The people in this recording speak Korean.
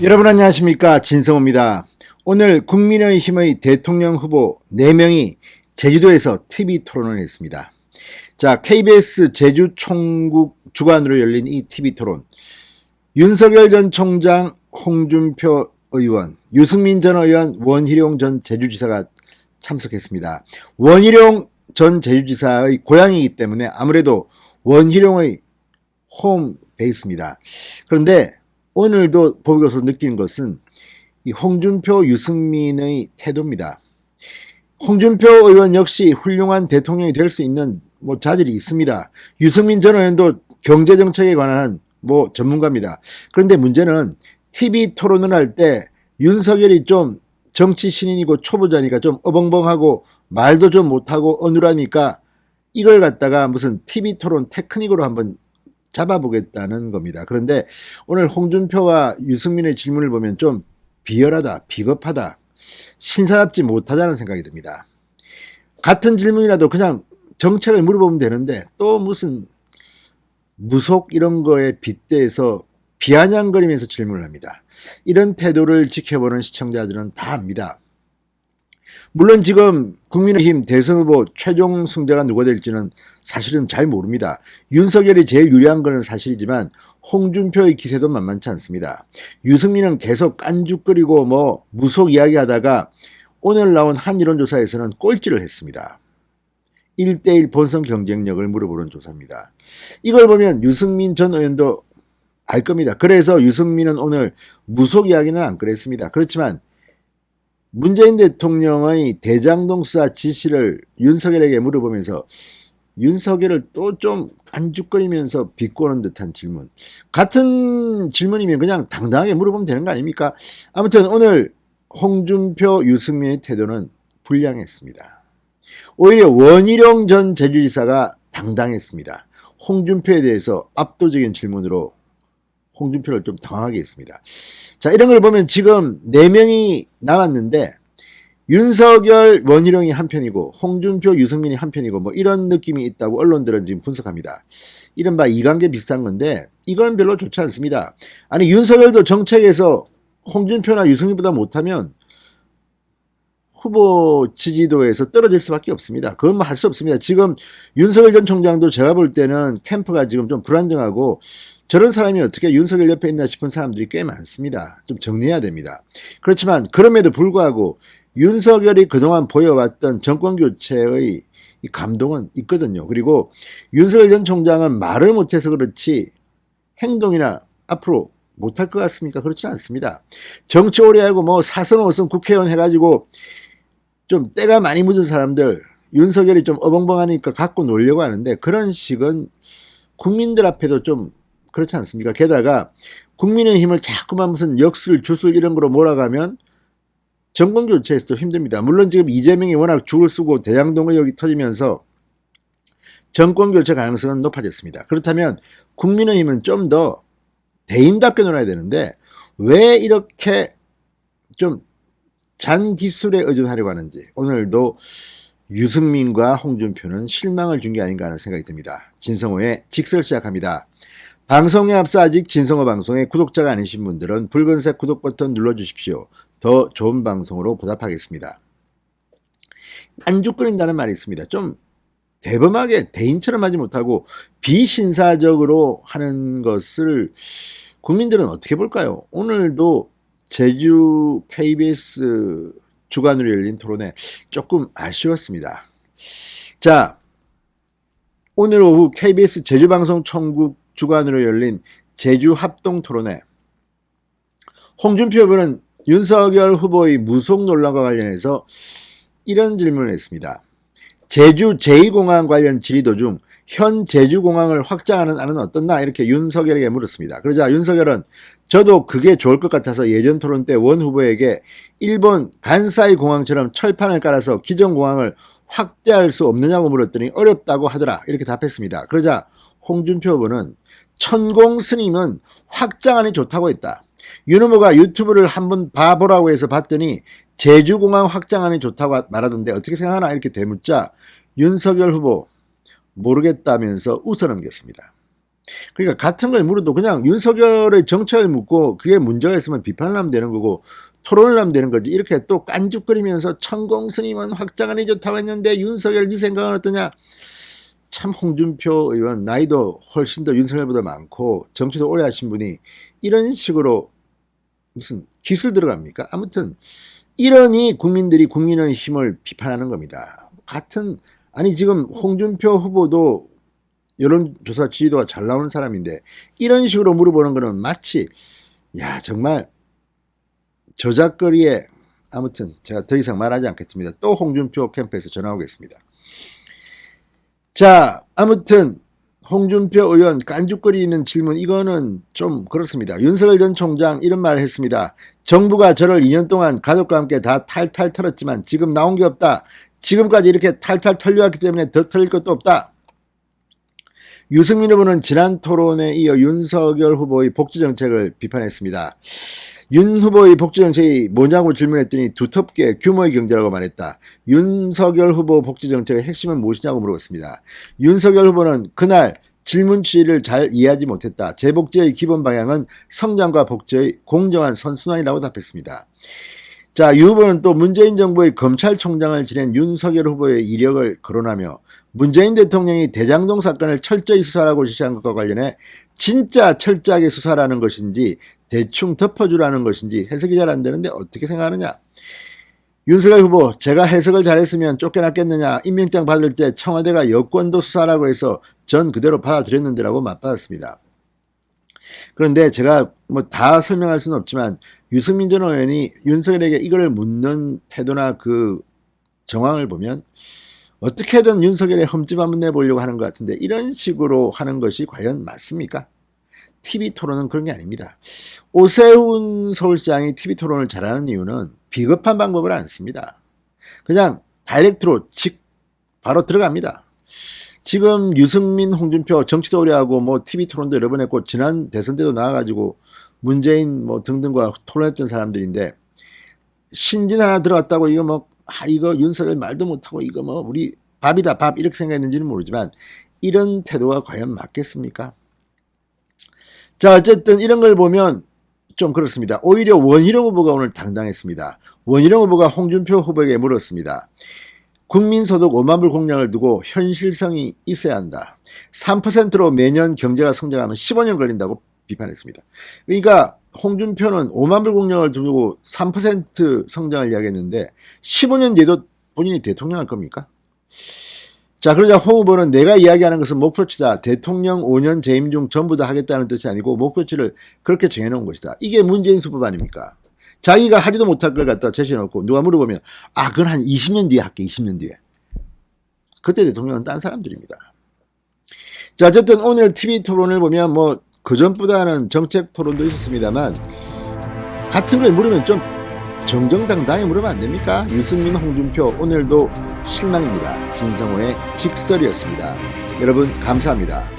여러분 안녕하십니까, 진성호입니다. 오늘 국민의힘의 대통령 후보 4명이 제주도에서 TV 토론을 했습니다. 자, KBS 제주 총국 주관으로 열린 이 TV 토론, 윤석열 전 총장, 홍준표 의원, 유승민 전 의원, 원희룡 전 제주지사가 참석했습니다. 원희룡 전 제주지사의 고향이기 때문에 아무래도 원희룡의 홈 베이스입니다. 그런데 오늘도 보고서 느낀 것은 이 홍준표, 유승민의 태도입니다. 홍준표 의원 역시 훌륭한 대통령이 될 수 있는 자질이 있습니다. 유승민 전 의원도 경제정책에 관한 전문가입니다. 그런데 문제는 TV 토론을 할 때 윤석열이 좀 정치 신인이고 초보자니까 좀 어벙벙하고 말도 좀 못하고 어눌하니까 이걸 갖다가 무슨 TV 토론 테크닉으로 한번 잡아보겠다는 겁니다. 그런데 오늘 홍준표와 유승민의 질문을 보면 좀 비열하다, 비겁하다, 신사답지 못하다는 생각이 듭니다. 같은 질문이라도 그냥 정책을 물어보면 되는데 또 무슨 무속 이런 거에 빗대서 비아냥거리면서 질문을 합니다. 이런 태도를 지켜보는 시청자들은 다 압니다. 물론 지금 국민의힘 대선 후보 최종 승자가 누가 될지는 사실은 잘 모릅니다. 윤석열이 제일 유리한 것은 사실이지만 홍준표의 기세도 만만치 않습니다. 유승민은 계속 깐죽거리고 무속 이야기하다가 오늘 나온 한 여론조사에서는 꼴찌를 했습니다. 1대1 본선 경쟁력을 물어보는 조사입니다. 이걸 보면 유승민 전 의원도 알 겁니다. 그래서 유승민은 오늘 무속 이야기는 안 꺼냈습니다. 그렇지만 문재인 대통령의 대장동 수사 지시를 윤석열에게 물어보면서 윤석열을 또 좀 깐죽거리면서 비꼬는 듯한 질문. 같은 질문이면 그냥 당당하게 물어보면 되는 거 아닙니까? 아무튼 오늘 홍준표, 유승민의 태도는 불량했습니다. 오히려 원희룡 전 제주지사가 당당했습니다. 홍준표에 대해서 압도적인 질문으로 홍준표를 좀 당황하게 했습니다. 자, 이런 걸 보면 지금 4명이 남았는데 윤석열, 원희룡이 한편이고 홍준표, 유승민이 한편이고 이런 느낌이 있다고 언론들은 지금 분석합니다. 이른바 이관계 비슷한 건데 이건 별로 좋지 않습니다. 아니, 윤석열도 정책에서 홍준표나 유승민보다 못하면 후보 지지도에서 떨어질 수밖에 없습니다. 그건 할 수 없습니다. 지금 윤석열 전 총장도 제가 볼 때는 캠프가 지금 좀 불안정하고 저런 사람이 어떻게 윤석열 옆에 있나 싶은 사람들이 꽤 많습니다. 좀 정리해야 됩니다. 그렇지만 그럼에도 불구하고 윤석열이 그동안 보여왔던 정권교체의 감동은 있거든요. 그리고 윤석열 전 총장은 말을 못해서 그렇지 행동이나 앞으로 못할 것 같습니까? 그렇지는 않습니다. 정치 오래 하고 사선 5선 국회의원 해가지고 좀 때가 많이 묻은 사람들, 윤석열이 좀 어벙벙하니까 갖고 놀려고 하는데 그런 식은 국민들 앞에도 좀 그렇지 않습니까? 게다가 국민의힘을 자꾸만 무슨 역술, 주술 이런 거로 몰아가면 정권 교체에서도 힘듭니다. 물론 지금 이재명이 워낙 죽을 쓰고 대장동 의혹이 터지면서 정권 교체 가능성은 높아졌습니다. 그렇다면 국민의힘은 좀 더 대인답게 놀아야 되는데 왜 이렇게 좀 잔기술에 의존하려고 하는지 오늘도 유승민과 홍준표는 실망을 준 게 아닌가 하는 생각이 듭니다. 진성호의 직설 시작합니다. 방송에 앞서 아직 진성호 방송에 구독자가 아니신 분들은 붉은색 구독 버튼 눌러주십시오. 더 좋은 방송으로 보답하겠습니다. 깐죽거린다는 말이 있습니다. 좀 대범하게 대인처럼 하지 못하고 비신사적으로 하는 것을 국민들은 어떻게 볼까요? 오늘도 제주 KBS 주관으로 열린 토론에 조금 아쉬웠습니다. 자, 오늘 오후 KBS 제주방송 총국 주관으로 열린 제주 합동 토론회, 홍준표 후보는 윤석열 후보의 무속 논란과 관련해서 이런 질문을 했습니다. 제주 제2공항 관련 질의 도중 현 제주공항을 확장하는 안은 어떻나 이렇게 윤석열에게 물었습니다. 그러자 윤석열은 저도 그게 좋을 것 같아서 예전 토론 때 원 후보에게 일본 간사이 공항처럼 철판을 깔아서 기존 공항을 확대할 수 없느냐고 물었더니 어렵다고 하더라 이렇게 답했습니다. 그러자 홍준표 후보는 천공 스님은 확장안이 좋다고 했다. 윤 후보가 유튜브를 한번 봐보라고 해서 봤더니 제주공항 확장안이 좋다고 말하던데 어떻게 생각하나 이렇게 되묻자 윤석열 후보 모르겠다면서 웃어넘겼습니다. 그러니까 같은 걸 물어도 그냥 윤석열의 정책을 묻고 그게 문제가 있으면 비판을 하면 되는 거고 토론을 하면 되는 거지. 이렇게 또 깐죽거리면서 천공 스님은 확장안이 좋다고 했는데 윤석열 네 생각은 어떠냐. 참 홍준표 의원 나이도 훨씬 더 윤석열보다 많고 정치도 오래 하신 분이 이런 식으로 무슨 기술 들어갑니까? 아무튼 이러니 국민들이 국민의힘을 비판하는 겁니다. 아니 지금 홍준표 후보도 여론조사 지지도가 잘 나오는 사람인데 이런 식으로 물어보는 거는 마치 정말 저작거리에 아무튼 제가 더 이상 말하지 않겠습니다. 또 홍준표 캠프에서 전화 오겠습니다. 자, 아무튼 홍준표 의원 깐죽거리는 질문 이거는 좀 그렇습니다. 윤석열 전 총장 이런 말을 했습니다. 정부가 저를 2년 동안 가족과 함께 다 탈탈 털었지만 지금 나온 게 없다. 지금까지 이렇게 탈탈 털려왔기 때문에 더 털릴 것도 없다. 유승민 후보는 지난 토론에 이어 윤석열 후보의 복지정책을 비판했습니다. 윤 후보의 복지정책이 뭐냐고 질문했더니 두텁게 규모의 경제라고 말했다. 윤석열 후보 복지정책의 핵심은 무엇이냐고 물어봤습니다. 윤석열 후보는 그날 질문 취지를 잘 이해하지 못했다. 재복지의 기본 방향은 성장과 복지의 공정한 선순환이라고 답했습니다. 자, 유 후보는 또 문재인 정부의 검찰총장을 지낸 윤석열 후보의 이력을 거론하며 문재인 대통령이 대장동 사건을 철저히 수사하라고 지시한 것과 관련해 진짜 철저하게 수사라는 것인지 대충 덮어주라는 것인지 해석이 잘 안 되는데 어떻게 생각하느냐. 윤석열 후보 제가 해석을 잘했으면 쫓겨났겠느냐. 임명장 받을 때 청와대가 여권도 수사라고 해서 전 그대로 받아들였는데 라고 맞받았습니다. 그런데 제가 뭐 다 설명할 수는 없지만 유승민 전 의원이 윤석열에게 이걸 묻는 태도나 그 정황을 보면 어떻게든 윤석열의 흠집 한번 내보려고 하는 것 같은데 이런 식으로 하는 것이 과연 맞습니까? TV 토론은 그런 게 아닙니다. 오세훈 서울시장이 TV 토론을 잘하는 이유는 비겁한 방법을 안 씁니다. 그냥 다이렉트로 바로 들어갑니다. 지금 유승민, 홍준표 정치도 오래 하고 뭐 TV 토론도 여러 번 했고 지난 대선 때도 나와가지고 문재인 뭐 등등과 토론했던 사람들인데 신진 하나 들어갔다고 이거 윤석열 말도 못하고 이거 뭐 우리 밥이다 밥 이렇게 생각했는지는 모르지만 이런 태도가 과연 맞겠습니까? 자, 어쨌든 이런 걸 보면 좀 그렇습니다. 오히려 원희룡 후보가 오늘 당당했습니다. 원희룡 후보가 홍준표 후보에게 물었습니다. 국민소득 5만 불 공약을 두고 현실성이 있어야 한다. 3%로 매년 경제가 성장하면 15년 걸린다고 비판했습니다. 그러니까 홍준표는 5만 불 공약을 두고 3% 성장을 이야기했는데 15년 뒤에도 본인이 대통령 할 겁니까? 자, 그러자 홍 후보는 내가 이야기하는 것은 목표치다. 대통령 5년 재임 중 전부 다 하겠다는 뜻이 아니고 목표치를 그렇게 정해놓은 것이다. 이게 문재인 수법 아닙니까? 자기가 하지도 못할 걸 갖다 제시해놓고 누가 물어보면 그건 한 20년 뒤에 할게. 20년 뒤에. 그때 대통령은 딴 사람들입니다. 자, 어쨌든 오늘 TV 토론을 보면 뭐 그전보다는 정책 토론도 있었습니다만 같은 걸 물으면 좀 정정당당히 물으면 안 됩니까? 유승민, 홍준표 오늘도 실망입니다. 진성호의 직설이었습니다. 여러분 감사합니다.